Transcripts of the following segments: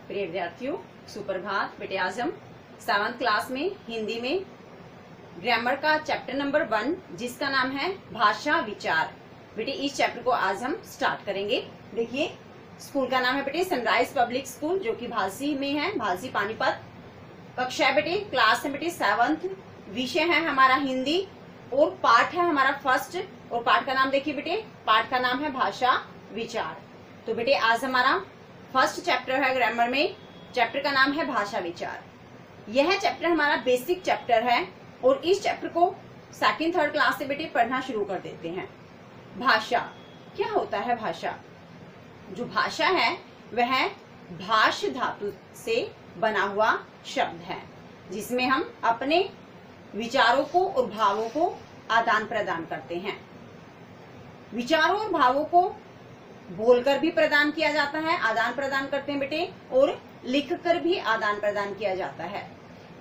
प्रिय विद्यार्थियों, सुप्रभात। बेटे आज हम 7th क्लास में हिंदी में ग्रामर का चैप्टर नंबर 1 जिसका नाम है भाषा विचार। बेटे इस चैप्टर को आज हम स्टार्ट करेंगे। देखिए स्कूल का नाम है बेटे सनराइज पब्लिक स्कूल, जो कि भालसी में है, भालसी पानीपत। कक्षा है बेटे, क्लास है बेटे 7th, विषय है हमारा हिंदी और पाठ है हमारा फर्स्ट। और पाठ का नाम देखिए बेटे, पाठ का नाम है भाषा विचार। तो बेटे आज हमारा फर्स्ट चैप्टर है ग्रामर में, चैप्टर का नाम है भाषा विचार। यह चैप्टर हमारा बेसिक चैप्टर है और इस चैप्टर को 2nd 3rd क्लास से बेटे पढ़ना शुरू कर देते हैं। भाषा क्या होता है? भाषा, जो भाषा है वह भाष धातु से बना हुआ शब्द है, जिसमें हम अपने विचारों को और भावों को आदान प्रदान करते हैं। विचारों और भावों को बोलकर भी प्रदान किया जाता है, आदान प्रदान करते हैं बेटे, और लिखकर भी आदान प्रदान किया जाता है।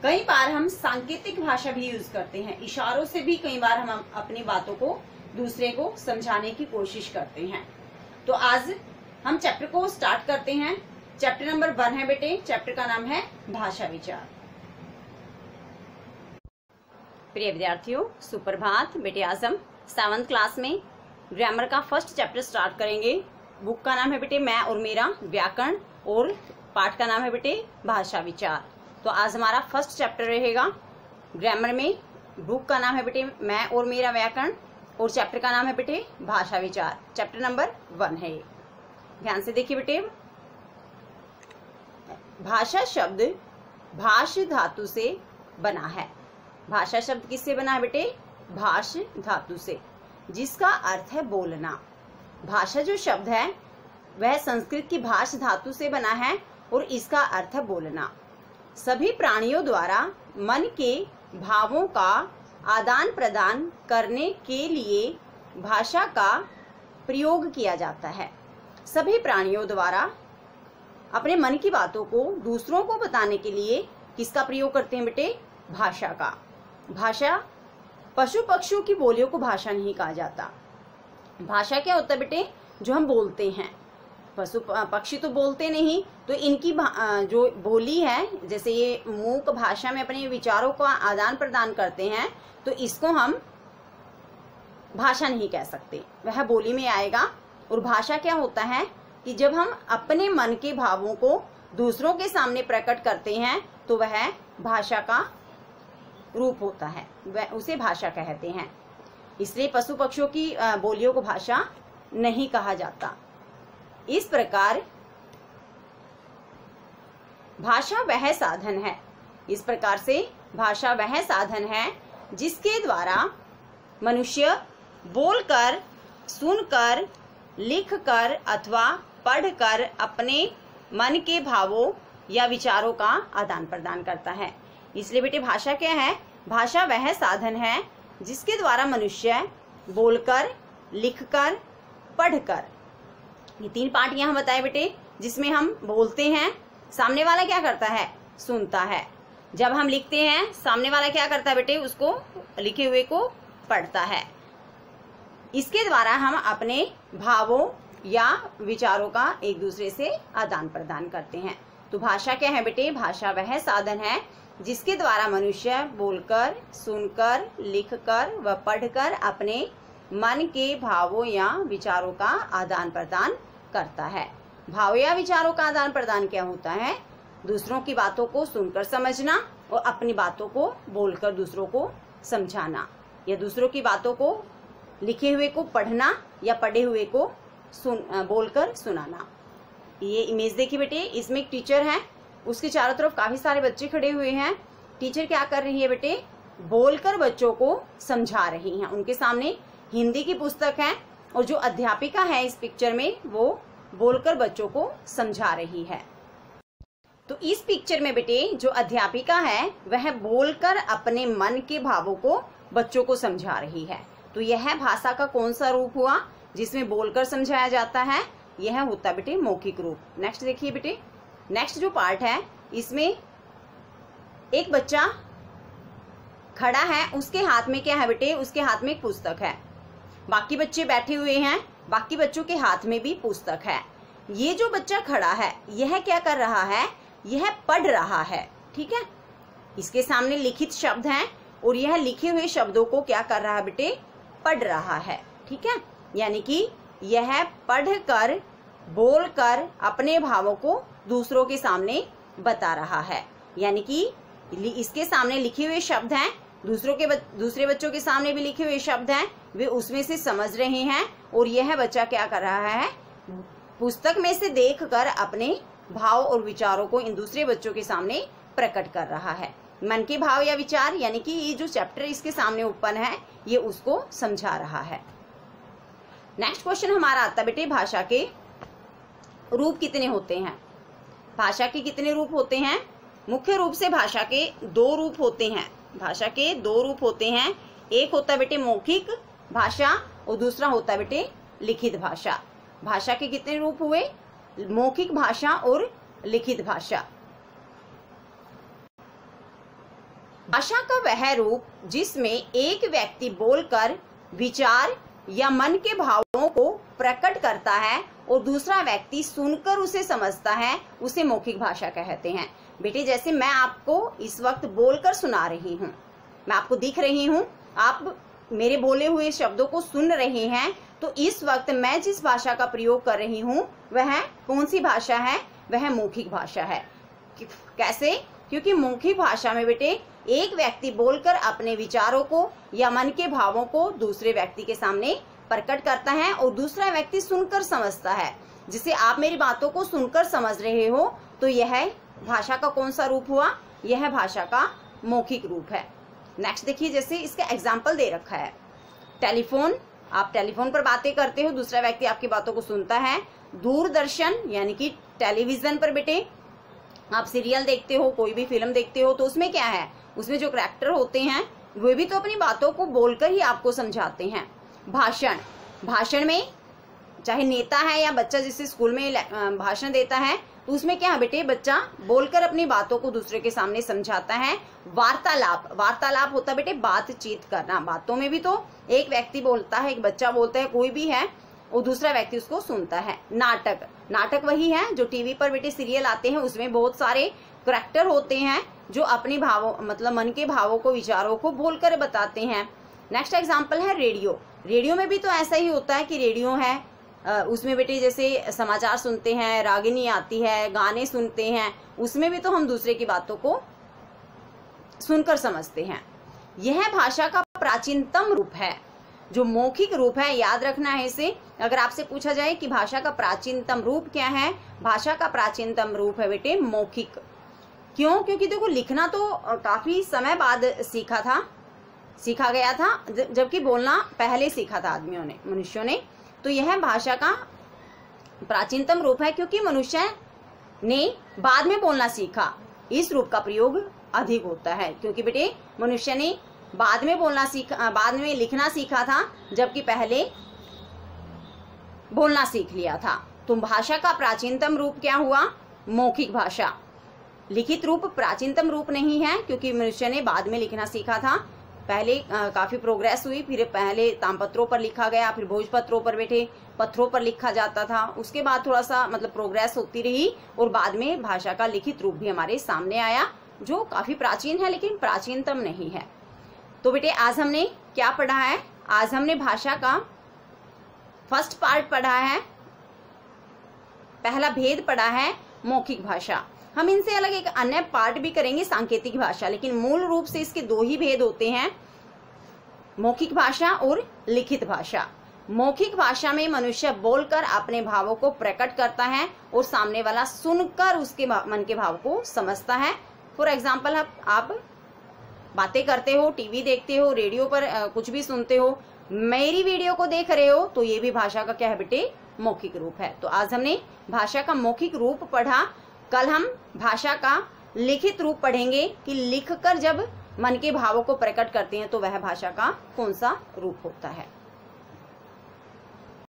कई बार हम सांकेतिक भाषा भी यूज करते हैं, इशारों से भी कई बार हम अपनी बातों को दूसरे को समझाने की कोशिश करते हैं। तो आज हम चैप्टर को स्टार्ट करते हैं। चैप्टर नंबर 1 है बेटे, चैप्टर का नाम है भाषा विचार। प्रिय विद्यार्थियों, सुप्रभात। बेटे आज हम 7th क्लास में ग्रामर का फर्स्ट चैप्टर स्टार्ट करेंगे। बुक का नाम है बेटे मैं और मेरा व्याकरण और पाठ का नाम है बेटे भाषा विचार। तो आज हमारा फर्स्ट चैप्टर रहेगा ग्रामर में। बुक का नाम है बेटे मैं और मेरा व्याकरण और चैप्टर का नाम है बेटे भाषा विचार। चैप्टर नंबर 1 है ये, ध्यान से देखिए बेटे। भाषा शब्द भाष धातु से बना है। भाषा शब्द किससे बना है बेटे? भाष धातु से, जिसका अर्थ है बोलना। भाषा जो शब्द है वह संस्कृत की भाष धातु से बना है और इसका अर्थ है बोलना। सभी प्राणियों द्वारा मन के भावों का आदान प्रदान करने के लिए भाषा का प्रयोग किया जाता है। सभी प्राणियों द्वारा अपने मन की बातों को दूसरों को बताने के लिए किसका प्रयोग करते हैं बेटे? भाषा का। भाषा, पशु पक्षियों की बोलियों को भाषा नहीं कहा जाता। भाषा क्या होता है बेटे? जो हम बोलते हैं। पशु पक्षी तो बोलते नहीं, तो इनकी जो बोली है, जैसे ये मूक भाषा में अपने विचारों का आदान प्रदान करते हैं, तो इसको हम भाषा नहीं कह सकते, वह बोली में आएगा। और भाषा क्या होता है कि जब हम अपने मन के भावों को दूसरों के सामने प्रकट करते हैं तो वह भाषा का रूप होता है, वह उसे भाषा कहते हैं। इसलिए पशु पक्षियों की बोलियों को भाषा नहीं कहा जाता। इस प्रकार भाषा वह साधन है, इस प्रकार से भाषा वह साधन है जिसके द्वारा मनुष्य बोलकर, सुनकर, लिखकर अथवा पढ़कर अपने मन के भावों या विचारों का आदान प्रदान करता है। इसलिए बेटे भाषा क्या है? भाषा वह साधन है जिसके द्वारा मनुष्य बोलकर, लिखकर, पढ़कर, ये 3 पार्ट यहाँ बताए बेटे, जिसमें हम बोलते हैं, सामने वाला क्या करता है? सुनता है। जब हम लिखते हैं, सामने वाला क्या करता है बेटे? उसको लिखे हुए को पढ़ता है। इसके द्वारा हम अपने भावों या विचारों का एक दूसरे से आदान प्रदान करते हैं। तो भाषा क्या है बेटे? भाषा वह साधन है जिसके द्वारा मनुष्य बोलकर, सुनकर, लिखकर व पढ़कर अपने मन के भावों या विचारों का आदान प्रदान करता है। भाव या विचारों का आदान प्रदान क्या होता है? दूसरों की बातों को सुनकर समझना और अपनी बातों को बोलकर दूसरों को समझाना, या दूसरों की बातों को लिखे हुए को पढ़ना या पढ़े हुए को बोलकर सुनाना। ये इमेज देखिए बेटे, इसमें एक टीचर है, उसके चारों तरफ काफी सारे बच्चे खड़े हुए हैं। टीचर क्या कर रही है बेटे? बोलकर बच्चों को समझा रही हैं। उनके सामने हिंदी की पुस्तक है और जो अध्यापिका है इस पिक्चर में, वो बोलकर बच्चों को समझा रही है। तो इस पिक्चर में बेटे जो अध्यापिका है वह बोलकर अपने मन के भावों को बच्चों को समझा रही है। तो यह भाषा का कौन सा रूप हुआ जिसमें बोलकर समझाया जाता है? यह होता है बेटे मौखिक रूप। नेक्स्ट देखिए बेटे, नेक्स्ट जो पार्ट है इसमें एक बच्चा खड़ा है, उसके हाथ में क्या है बेटे? उसके हाथ में एक पुस्तक है। बाकी बच्चे बैठे हुए हैं, बाकी बच्चों के हाथ में भी पुस्तक है। ये जो बच्चा खड़ा है यह क्या कर रहा है, यह पढ़ रहा है, ठीक है। इसके सामने लिखित शब्द हैं और यह लिखे हुए शब्दों को क्या कर रहा है बेटे, पढ़ रहा है, ठीक है। यानी कि यह पढ़कर बोलकर अपने भावों को दूसरों के सामने बता रहा है। यानी कि इसके सामने लिखे हुए शब्द हैं, दूसरे बच्चों के सामने भी लिखे हुए शब्द हैं, वे उसमें से समझ रहे हैं और यह बच्चा क्या कर रहा है, पुस्तक में से देखकर अपने भाव और विचारों को इन दूसरे बच्चों के सामने प्रकट कर रहा है। मन के भाव या विचार, यानी कि ये जो चैप्टर इसके सामने ओपन है ये उसको समझा रहा है। नेक्स्ट क्वेश्चन हमारा आता है बेटे, भाषा के रूप कितने होते हैं। भाषा के कितने रूप होते हैं। मुख्य रूप से भाषा के दो रूप होते हैं। भाषा के दो रूप होते हैं, एक होता है बेटे मौखिक भाषा और दूसरा होता है बेटे लिखित भाषा। भाषा के कितने रूप हुए, मौखिक भाषा और लिखित भाषा। भाषा का वह रूप जिसमें एक व्यक्ति बोलकर विचार या मन के भावों को प्रकट करता है और दूसरा व्यक्ति सुनकर उसे समझता है, उसे मौखिक भाषा कहते हैं। बेटे जैसे मैं आपको इस वक्त बोलकर सुना रही हूँ, मैं आपको दिख रही हूँ, आप मेरे बोले हुए शब्दों को सुन रहे हैं, तो इस वक्त मैं जिस भाषा का प्रयोग कर रही हूँ वह कौन सी भाषा है, वह मौखिक भाषा है। कैसे, क्योंकि मौखिक भाषा में बेटे एक व्यक्ति बोलकर अपने विचारों को या मन के भावों को दूसरे व्यक्ति के सामने प्रकट करता है और दूसरा व्यक्ति सुनकर समझता है। जिसे आप मेरी बातों को सुनकर समझ रहे हो तो यह भाषा का कौन सा रूप हुआ, यह भाषा का मौखिक रूप है। नेक्स्ट देखिए, जैसे इसका एग्जाम्पल दे रखा है, टेलीफोन, आप टेलीफोन पर बातें करते हो, दूसरा व्यक्ति आपकी बातों को सुनता है। दूरदर्शन यानी कि टेलीविजन पर बेटे आप सीरियल देखते हो, कोई भी फिल्म देखते हो, तो उसमें क्या है, उसमें जो करैक्टर होते हैं वे भी तो अपनी बातों को बोलकर ही आपको समझाते हैं। भाषण, भाषण में चाहे नेता है या बच्चा जिससे स्कूल में भाषण देता है, तो उसमें क्या है बेटे, बच्चा बोलकर अपनी बातों को दूसरे के सामने समझाता है। वार्तालाप, वार्तालाप होता है बेटे बातचीत करना, बातों में भी तो एक व्यक्ति बोलता है, एक बच्चा बोलता है, कोई भी है, और दूसरा व्यक्ति उसको सुनता है। नाटक, नाटक वही है जो टीवी पर बेटे सीरियल आते हैं, उसमें बहुत सारे करैक्टर होते हैं जो अपने भावों मतलब मन के भावों को, विचारों को बोलकर बताते हैं। नेक्स्ट एग्जांपल है रेडियो। रेडियो में भी तो ऐसा ही होता है कि रेडियो है, उसमें बेटे जैसे समाचार सुनते हैं, रागिनी आती है, गाने सुनते हैं, उसमें भी तो हम दूसरे की बातों को सुनकर समझते हैं। यह भाषा का प्राचीनतम रूप है, जो मौखिक रूप है, याद रखना है इसे। अगर आपसे पूछा जाए कि भाषा का प्राचीनतम रूप क्या है, भाषा का प्राचीनतम रूप है बेटे मौखिक। क्यों, क्योंकि देखो लिखना तो काफी समय बाद सीखा गया था, जबकि बोलना पहले सीखा था आदमियों ने, मनुष्यों ने। तो यह भाषा का प्राचीनतम रूप है क्योंकि मनुष्य ने बाद में बोलना सीखा, इस रूप का प्रयोग अधिक होता है। क्योंकि बेटे मनुष्य ने बाद में बोलना सीखा, बाद में लिखना सीखा था, जबकि पहले बोलना सीख लिया था। तो भाषा का प्राचीनतम रूप क्या हुआ, मौखिक भाषा। लिखित रूप प्राचीनतम रूप नहीं है क्योंकि मनुष्य ने बाद में लिखना सीखा था। पहले काफी प्रोग्रेस हुई, फिर पहले तामपत्रों पर लिखा गया, फिर भोजपत्रों पर बेटे पत्थरों पर लिखा जाता था, उसके बाद थोड़ा सा मतलब प्रोग्रेस होती रही और बाद में भाषा का लिखित रूप भी हमारे सामने आया, जो काफी प्राचीन है लेकिन प्राचीनतम नहीं है। तो बेटे आज हमने क्या पढ़ा है, आज हमने भाषा का फर्स्ट पार्ट पढ़ा है, पहला भेद पढ़ा है मौखिक भाषा। हम इनसे अलग एक अन्य पार्ट भी करेंगे सांकेतिक भाषा, लेकिन मूल रूप से इसके दो ही भेद होते हैं, मौखिक भाषा और लिखित भाषा। मौखिक भाषा में मनुष्य बोलकर अपने भावों को प्रकट करता है और सामने वाला सुनकर उसके मन के भाव को समझता है। फॉर एग्जाम्पल आप बातें करते हो, टीवी देखते हो, रेडियो पर कुछ भी सुनते हो, मेरी वीडियो को देख रहे हो, तो ये भी भाषा का क्या है बेटे, मौखिक रूप है। तो आज हमने भाषा का मौखिक रूप पढ़ा, कल हम भाषा का लिखित रूप पढ़ेंगे कि लिखकर जब मन के भावों को प्रकट करते हैं तो वह भाषा का कौन सा रूप होता है।